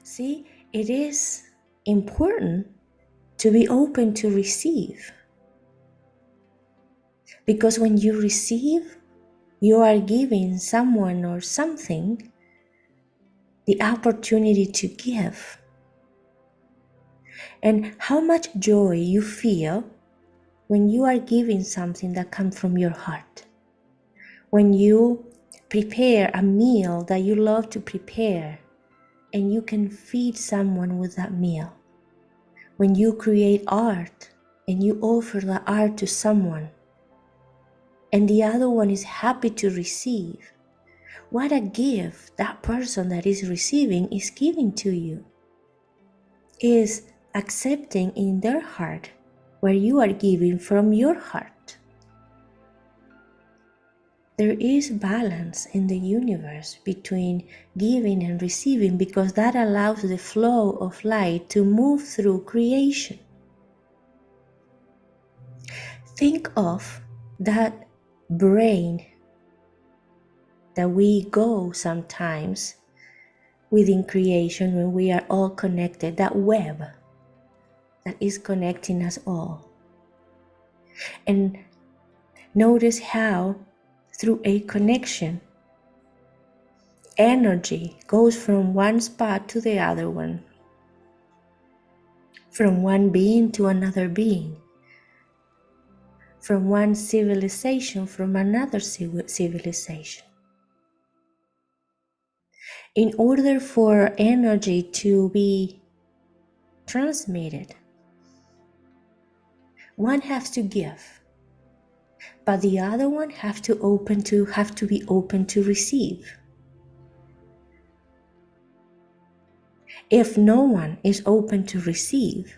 See, it is important to be open to receive. Because when you receive, you are giving someone or something the opportunity to give. And how much joy you feel when you are giving something that comes from your heart. When you prepare a meal that you love to prepare and you can feed someone with that meal. When you create art and you offer the art to someone and the other one is happy to receive, what a gift that person that is receiving is giving to you. Is accepting in their heart where you are giving from your heart. There is balance in the universe between giving and receiving because that allows the flow of light to move through creation. Think of that brain that we go sometimes within creation when we are all connected, that web that is connecting us all. And notice how through a connection, energy goes from one spot to the other one, from one being to another being, from one civilization from another civilization. In order for energy to be transmitted, one has to give, but the other one have to be open to receive. If no one is open to receive,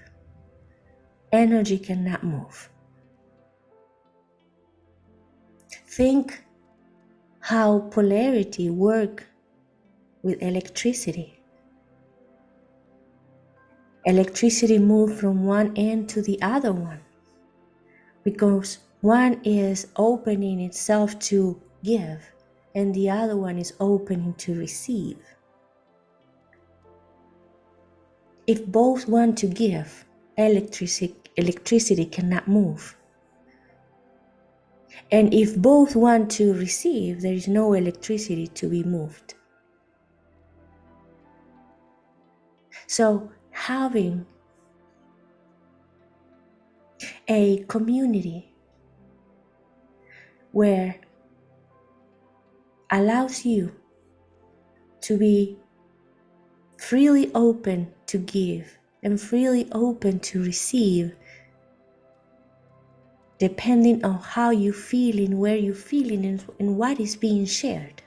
energy cannot move. Think how polarity works with electricity. Electricity moves from one end to the other one because one is opening itself to give and the other one is opening to receive. If both want to give, electricity cannot move. And if both want to receive, there is no electricity to be moved. So having a community where allows you to be freely open to give and freely open to receive, depending on how you feel and where you feel and what is being shared,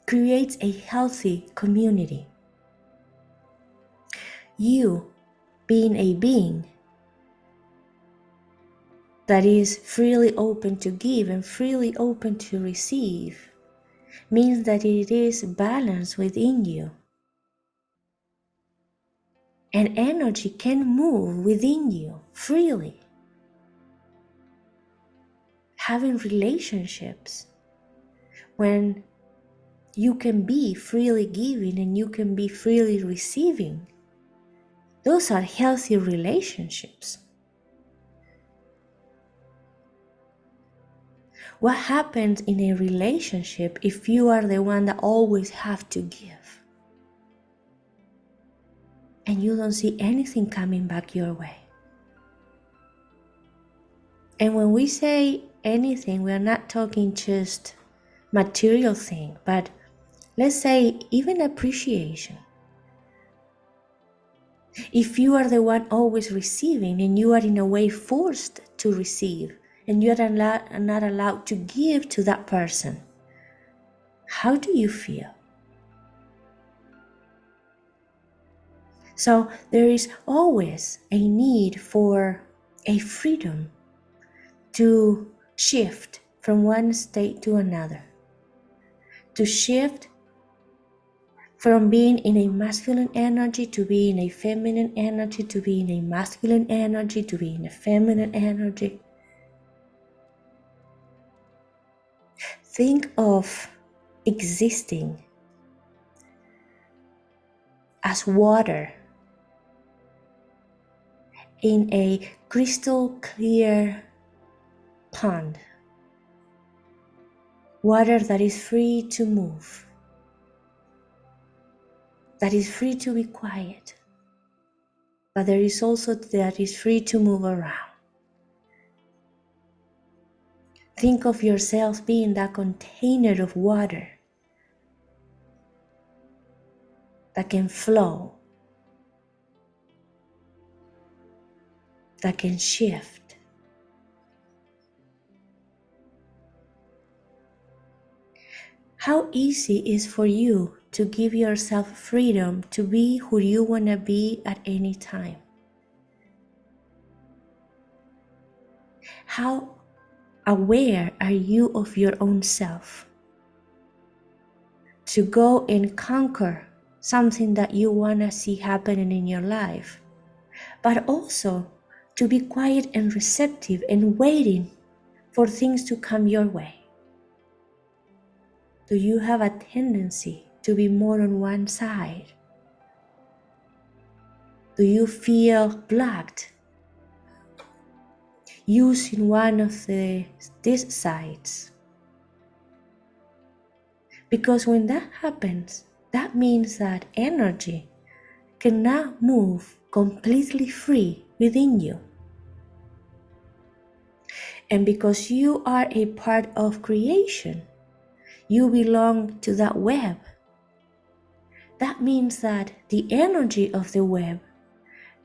creates a healthy community. You, being a being that is freely open to give and freely open to receive, means that it is balance within you. And energy can move within you freely. Having relationships when you can be freely giving and you can be freely receiving, those are healthy relationships. What happens in a relationship if you are the one that always have to give and you don't see anything coming back your way? And when we say anything, we are not talking just material thing, but let's say even appreciation. If you are the one always receiving and you are in a way forced to receive and you are not allowed to give to that person, how do you feel? So there is always a need for a freedom to shift from one state to another, to shift from being in a masculine energy to be in a feminine energy, to be in a masculine energy, to be in a feminine energy. Think of existing as water in a crystal clear pond. Water that is free to move, that is free to be quiet, but there is also that is free to move around. Think of yourself being that container of water that can flow, that can shift. How easy it is for you to give yourself freedom to be who you want to be at any time. How aware are you of your own self to go and conquer something that you want to see happening in your life, but also to be quiet and receptive and waiting for things to come your way? Do you have a tendency to be more on one side? Do you feel blocked using one of these sides? Because when that happens, that means that energy cannot move completely free within you. And because you are a part of creation, you belong to that web. That means that the energy of the web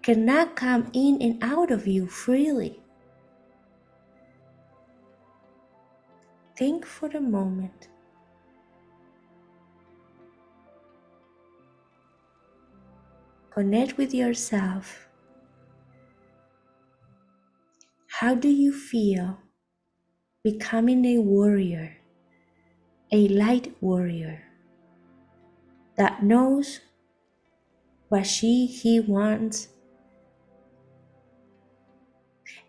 cannot come in and out of you freely. Think for a moment. Connect with yourself. How do you feel becoming a warrior, a light warrior that knows what he wants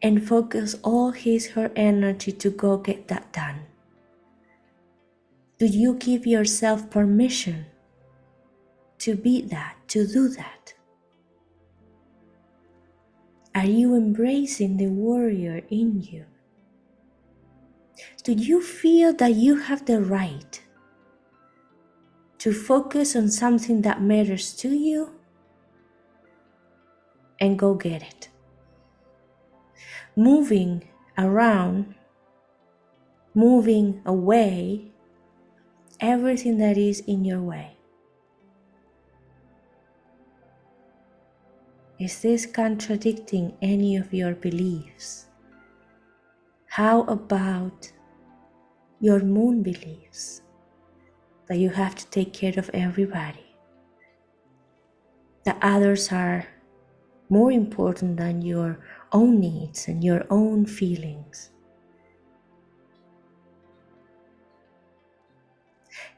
and focus all her energy to go get that done? Do you give yourself permission to be that, to do that? Are you embracing the warrior in you? Do you feel that you have the right to focus on something that matters to you and go get it? Moving around, moving away, everything that is in your way. Is this contradicting any of your beliefs? How about your moon beliefs? That you have to take care of everybody, that others are more important than your own needs and your own feelings.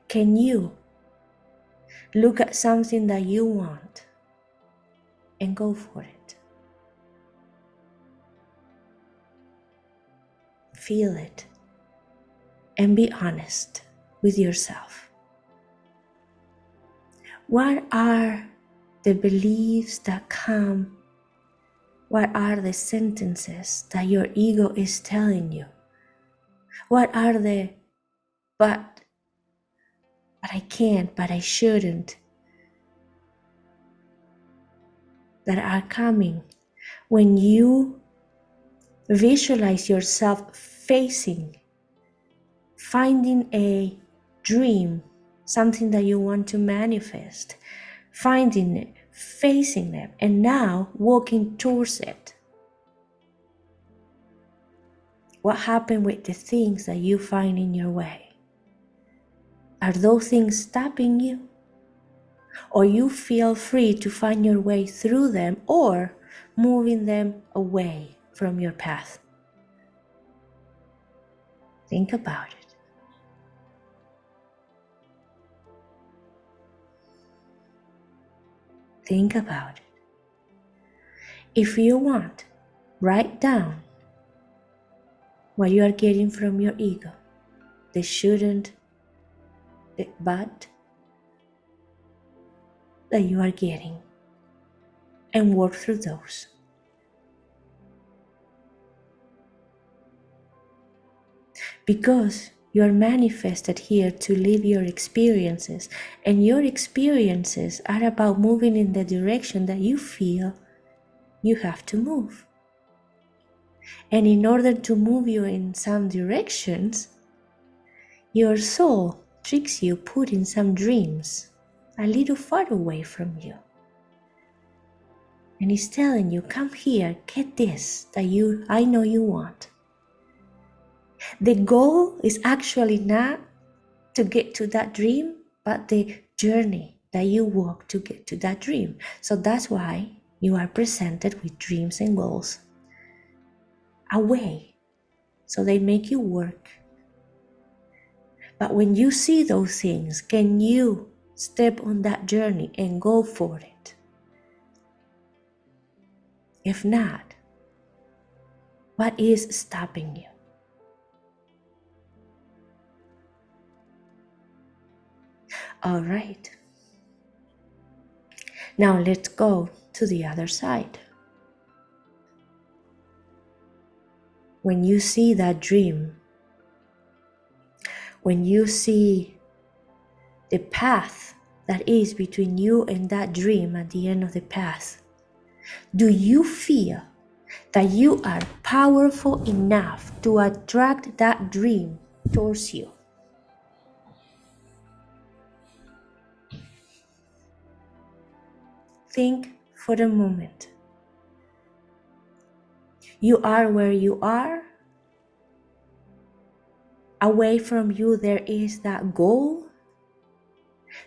Can you look at something that you want and go for it? Feel it and be honest with yourself. What are the beliefs that come? What are the sentences that your ego is telling you? What are the but I can't, but I shouldn't, that are coming when you visualize yourself finding a dream, something that you want to manifest, finding it, facing it, and now walking towards it? What happened with the things that you find in your way? Are those things stopping you? Or you feel free to find your way through them or moving them away from your path? Think about it. Think about it. If you want, write down what you are getting from your ego. The shouldn't, the but. that you are getting and work through those. Because you are manifested here to live your experiences, and your experiences are about moving in the direction that you feel you have to move. And in order to move you in some directions, your soul tricks you, putting some dreams a little far away from you. And it's telling you, come here, get this that I know you want. The goal is actually not to get to that dream, but the journey that you walk to get to that dream. So that's why you are presented with dreams and goals away. So they make you work. But when you see those things, can you step on that journey and go for it? If not, what is stopping you? All right. Now let's go to the other side. When you see that dream, when you see the path that is between you and that dream at the end of the path, do you feel that you are powerful enough to attract that dream towards you? Think for a moment. You are where you are. Away from you, there is that goal.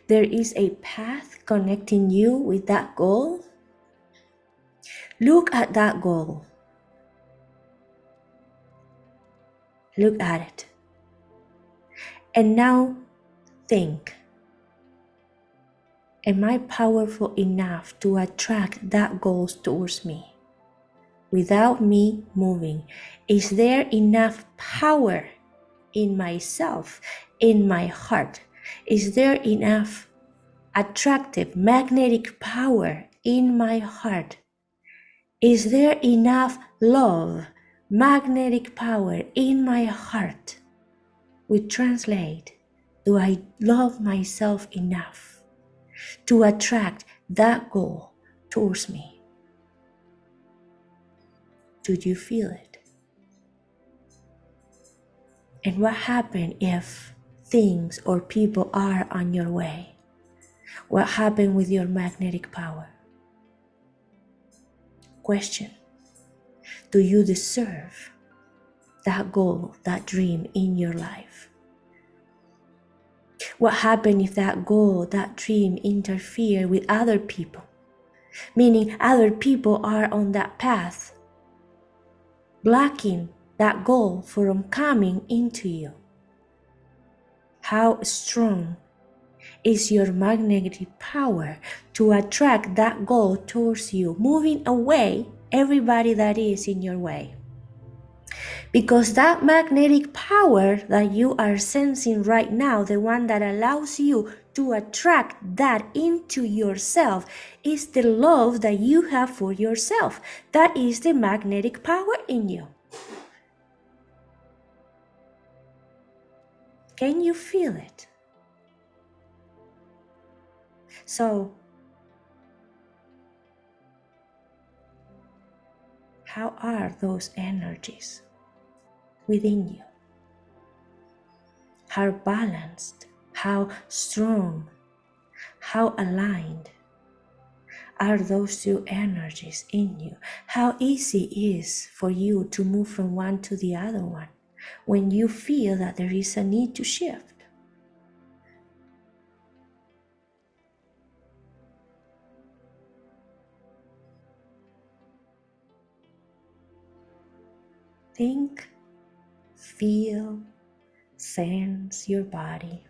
There is a path connecting you with that goal. Look at that goal. Look at it. And now think, am I powerful enough to attract that goal towards me? Without me moving, is there enough power in myself, in my heart? Is there enough attractive magnetic power in my heart? Is there enough love, magnetic power in my heart? We translate, do I love myself enough to attract that goal towards me? Do you feel it? And what happens if things or people are on your way? What happens with your magnetic power? Question, do you deserve that goal, that dream in your life? What happens if that goal, that dream interfere with other people? Meaning other people are on that path, blocking that goal from coming into you. How strong is your magnetic power to attract that goal towards you, moving away everybody that is in your way? Because that magnetic power that you are sensing right now, the one that allows you to attract that into yourself, is the love that you have for yourself. That is the magnetic power in you. Can you feel it? So, how are those energies within you? How balanced, how strong, how aligned are those two energies in you? How easy it is for you to move from one to the other one when you feel that there is a need to shift? Think, feel, sense your body.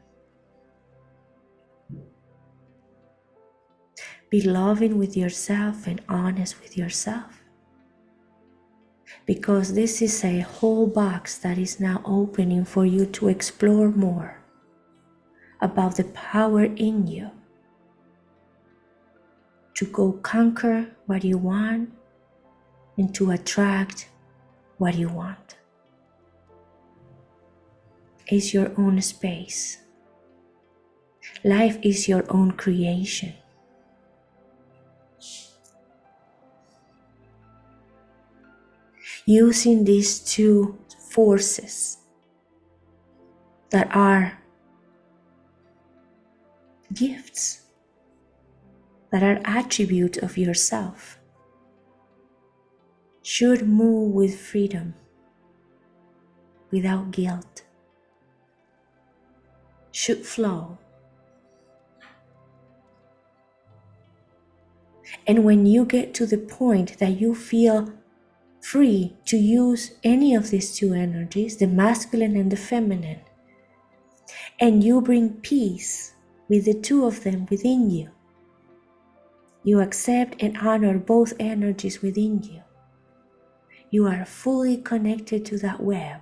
Be loving with yourself and honest with yourself. Because this is a whole box that is now opening for you to explore more about the power in you. to go conquer what you want and to attract what you want. It's your own space. Life is your own creation. Using these two forces that are gifts, that are attributes of yourself, should move with freedom, without guilt, should flow. And when you get to the point that you feel free to use any of these two energies, the masculine and the feminine, and you bring peace with the two of them within you, you accept and honor both energies within you. You are fully connected to that web.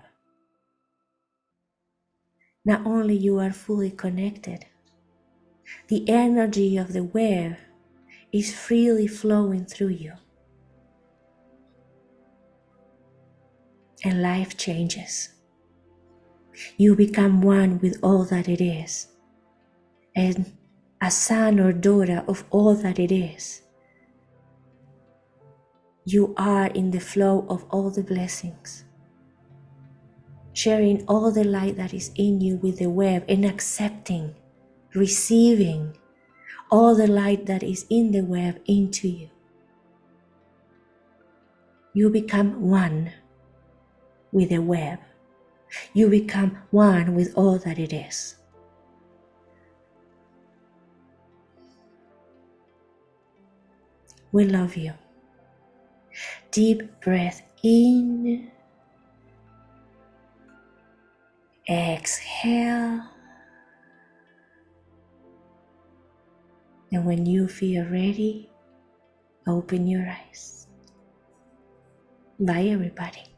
Not only you are fully connected, the energy of the web is freely flowing through you. And life changes. You become one with all that it is, and a son or daughter of all that it is. You are in the flow of all the blessings, sharing all the light that is in you with the web and accepting, receiving all the light that is in the web into you. You become one with the web. You become one with all that it is. We love you. Deep breath in. Exhale. And when you feel ready, open your eyes. Bye, everybody.